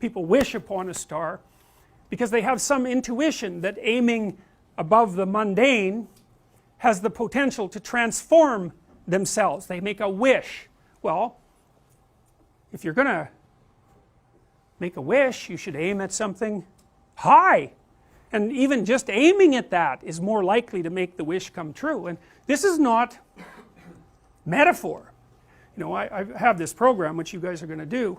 people wish upon a star because they have some intuition that aiming above the mundane has the potential to transform themselves. They make a wish. Well, if you're going to make a wish, you should aim at something high, and even just aiming at that is more likely to make the wish come true. And this is not metaphor. You know, I have this program which you guys are going to do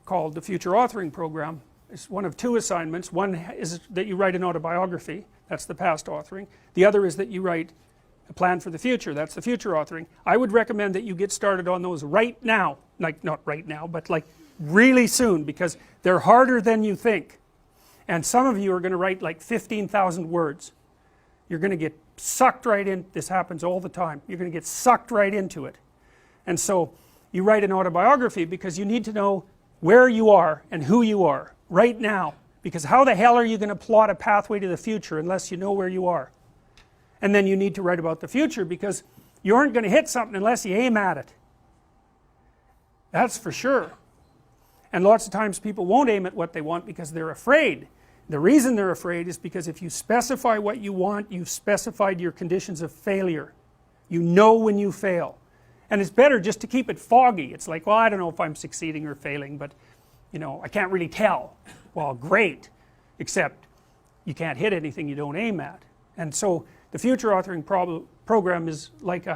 called the Future Authoring Program. It's one of two assignments. One is that you write an autobiography, that's the past authoring. The other is that you write a plan for the future, that's the future authoring. I would recommend that you get started on those right now, like not right now, but like really soon, because they're harder than you think. And some of you are going to write like 15,000 words. You're going to get sucked right in. This happens all the time. You're going to get sucked right into it. And so you write an autobiography because you need to know where you are and who you are right now, because how the hell are you going to plot a pathway to the future unless you know where you are? And then you need to write about the future because you aren't going to hit something unless you aim at it. That's for sure. And lots of times people won't aim at what they want because they're afraid. The reason they're afraid is because if you specify what you want, you've specified your conditions of failure. You know when you fail. And it's better just to keep it foggy. It's like, well, I don't know if I'm succeeding or failing, but you know, I can't really tell. Well, great, except you can't hit anything you don't aim at. And so the future authoring program is like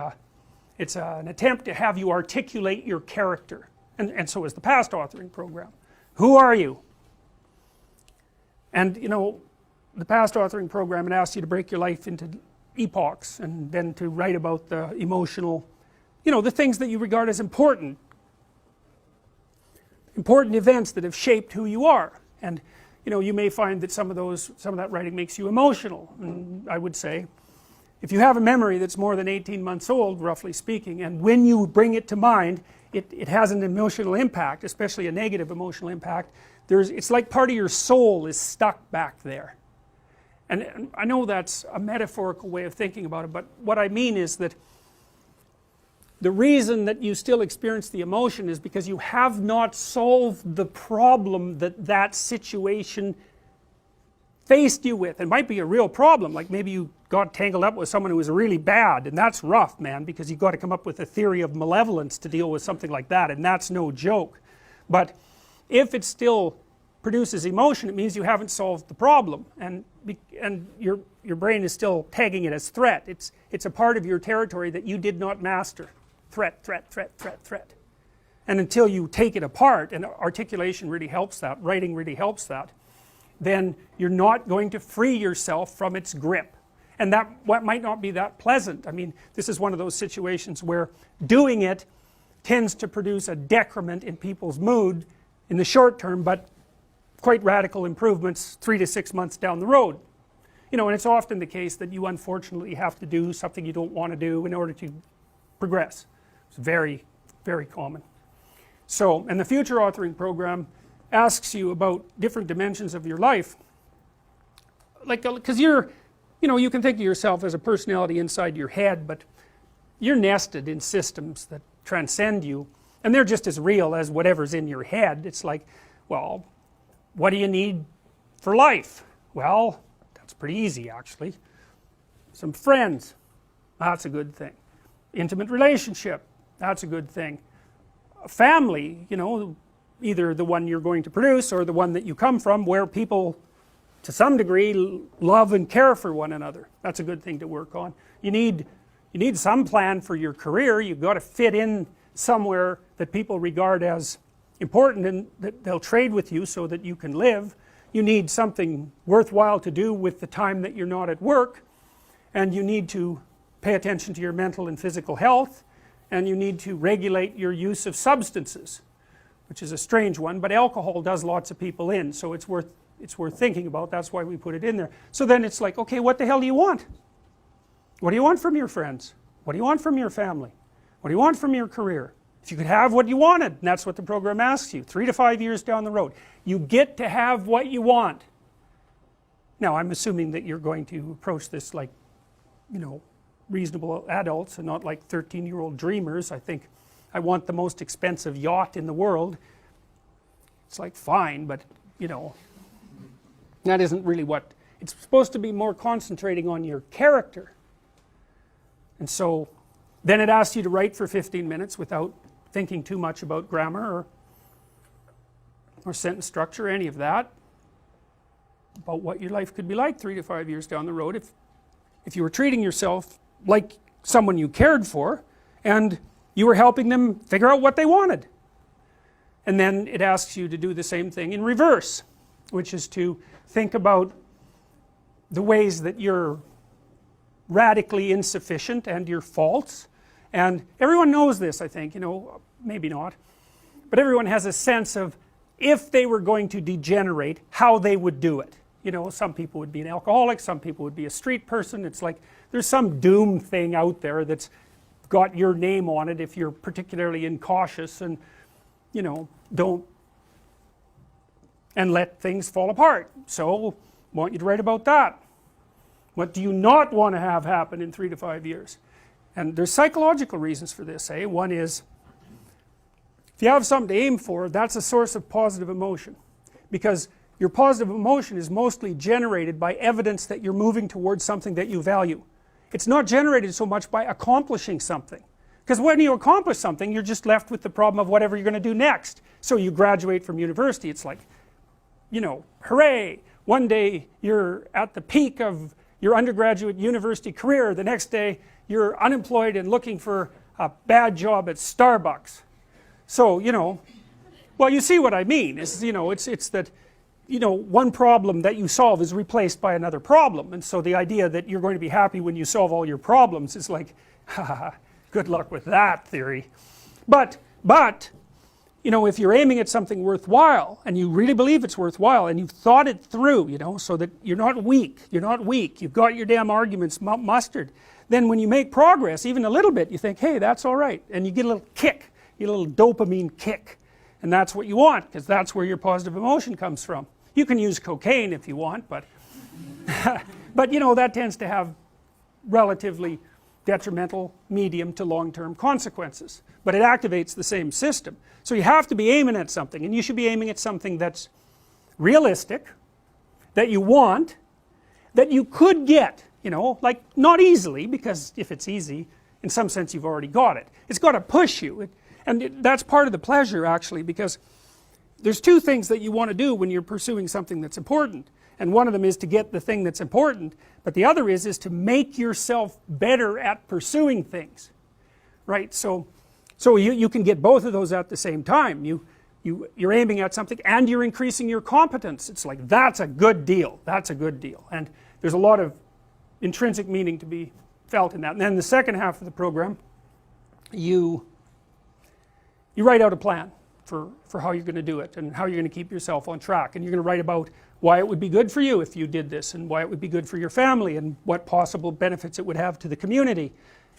it's an attempt to have you articulate your character. And so is the past authoring program. Who are you? And you know, the past authoring program, it asks you to break your life into epochs and then to write about the emotional, you know, the things that you regard as important events that have shaped who you are. And you know, you may find that some of that writing makes you emotional. And I would say, if you have a memory that's more than 18 months old, roughly speaking, and when you bring it to mind, it has an emotional impact, especially a negative emotional impact. It's like part of your soul is stuck back there. And I know that's a metaphorical way of thinking about it, but what I mean is that the reason that you still experience the emotion is because you have not solved the problem that situation faced you with. It might be a real problem, like maybe you got tangled up with someone who was really bad, and that's rough, man, because you've got to come up with a theory of malevolence to deal with something like that, and that's no joke. But if it still produces emotion, it means you haven't solved the problem, and your brain is still tagging it as threat. It's a part of your territory that you did not master. Threat, threat, threat, threat, threat. And until you take it apart, and articulation really helps that, writing really helps that, then you're not going to free yourself from its grip. And that might not be that pleasant. I mean, this is one of those situations where doing it tends to produce a decrement in people's mood in the short term, but quite radical improvements 3 to 6 months down the road. You know, and it's often the case that you unfortunately have to do something you don't want to do in order to progress. It's very, very common. So, and the future authoring program asks you about different dimensions of your life, like, because you know, you can think of yourself as a personality inside your head, but you're nested in systems that transcend you, and they're just as real as whatever's in your head. It's like, well, what do you need for life? Well, that's pretty easy actually. Some friends, that's a good thing. Intimate relationship, that's a good thing. A family, you know, either the one you're going to produce or the one that you come from, where people to some degree love and care for one another. That's a good thing to work on. You need some plan for your career. You've got to fit in somewhere that people regard as important and that they'll trade with you so that you can live. You need something worthwhile to do with the time that you're not at work, and you need to pay attention to your mental and physical health, and you need to regulate your use of substances, which is a strange one, but alcohol does lots of people in, so it's worth thinking about. That's why we put it in there. So then it's like, okay, what the hell do you want? What do you want from your friends? What do you want from your family? What do you want from your career? If you could have what you wanted, and that's what the program asks you, 3 to 5 years down the road, you get to have what you want. Now I'm assuming that you're going to approach this like, you know, reasonable adults and not like 13-year-old dreamers. I think I want the most expensive yacht in the world. it's like fine, but you know, that isn't really what, it's supposed to be more concentrating on your character. And so then it asks you to write for 15 minutes without thinking too much about grammar or sentence structure, any of that, about what your life could be like 3 to 5 years down the road if you were treating yourself like someone you cared for and you were helping them figure out what they wanted. And then it asks you to do the same thing in reverse, which is to think about the ways that you're radically insufficient and your faults. And everyone knows this, I think, you know, maybe not, but everyone has a sense of if they were going to degenerate, how they would do it. You know, some people would be an alcoholic, some people would be a street person. It's like there's some doom thing out there that's got your name on it if you're particularly incautious and, you know, don't and let things fall apart. So I want you to write about that. What do you not want to have happen in 3 to 5 years? And there's psychological reasons for this, eh? One is, if you have something to aim for, that's a source of positive emotion, because your positive emotion is mostly generated by evidence that you're moving towards something that you value. It's not generated so much by accomplishing something, because when you accomplish something, you're just left with the problem of whatever you're going to do next. So you graduate from university, it's like, you know, hooray, one day you're at the peak of your undergraduate university career, the next day you're unemployed and looking for a bad job at Starbucks. So, you know, well, you see what I mean. It's, you know, it's that, you know, one problem that you solve is replaced by another problem, and so the idea that you're going to be happy when you solve all your problems is like, haha, good luck with that theory. But you know, if you're aiming at something worthwhile and you really believe it's worthwhile and you've thought it through, you know, so that you're not weak, you've got your damn arguments mustered, then when you make progress even a little bit, you think, hey, that's all right, and you get a little kick, you get a little dopamine kick, and that's what you want, because that's where your positive emotion comes from. You can use cocaine if you want, but but you know, that tends to have relatively detrimental medium to long-term consequences, but it activates the same system. So you have to be aiming at something, and you should be aiming at something that's realistic, that you want, that you could get, you know, like not easily, because if it's easy, in some sense you've already got it. It's got to push you, that's part of the pleasure actually, because there's two things that you want to do when you're pursuing something that's important, and one of them is to get the thing that's important, but the other is to make yourself better at pursuing things, right? So you can get both of those at the same time. You're aiming at something and you're increasing your competence. It's like, that's a good deal, that's a good deal, and there's a lot of intrinsic meaning to be felt in that. And then the second half of the program, you write out a plan for how you're going to do it and how you're going to keep yourself on track, and you're going to write about why it would be good for you if you did this, and why it would be good for your family, and what possible benefits it would have to the community,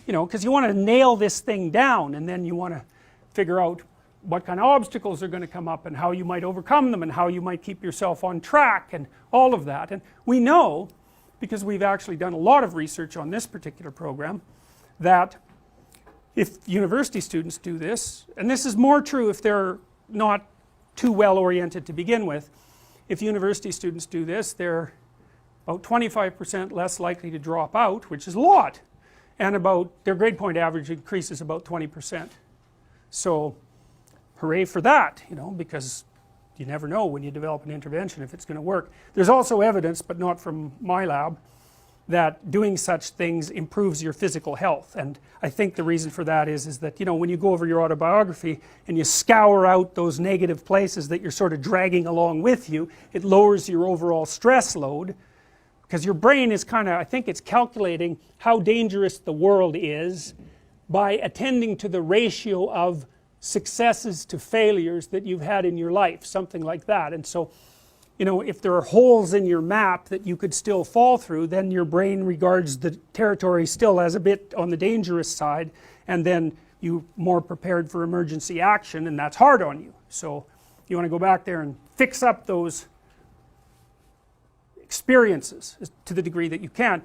you know, because you want to nail this thing down, and then you want to figure out what kind of obstacles are going to come up and how you might overcome them and how you might keep yourself on track and all of that. And we know, because we've actually done a lot of research on this particular program, that if university students do this, and this is more true if they're not too well oriented to begin with, if university students do this, they're about 25% less likely to drop out, which is a lot, and about their grade point average increases about 20%. So hooray for that, you know, because you never know when you develop an intervention if it's going to work. There's also evidence, but not from my lab, that doing such things improves your physical health, and I think the reason for that is that, you know, when you go over your autobiography and you scour out those negative places that you're sort of dragging along with you, it lowers your overall stress load, because your brain is kind of, I think it's calculating how dangerous the world is by attending to the ratio of successes to failures that you've had in your life, something like that. And so, you know, if there are holes in your map that you could still fall through, then your brain regards the territory still as a bit on the dangerous side, and then you're more prepared for emergency action, and that's hard on you. So you want to go back there and fix up those experiences to the degree that you can.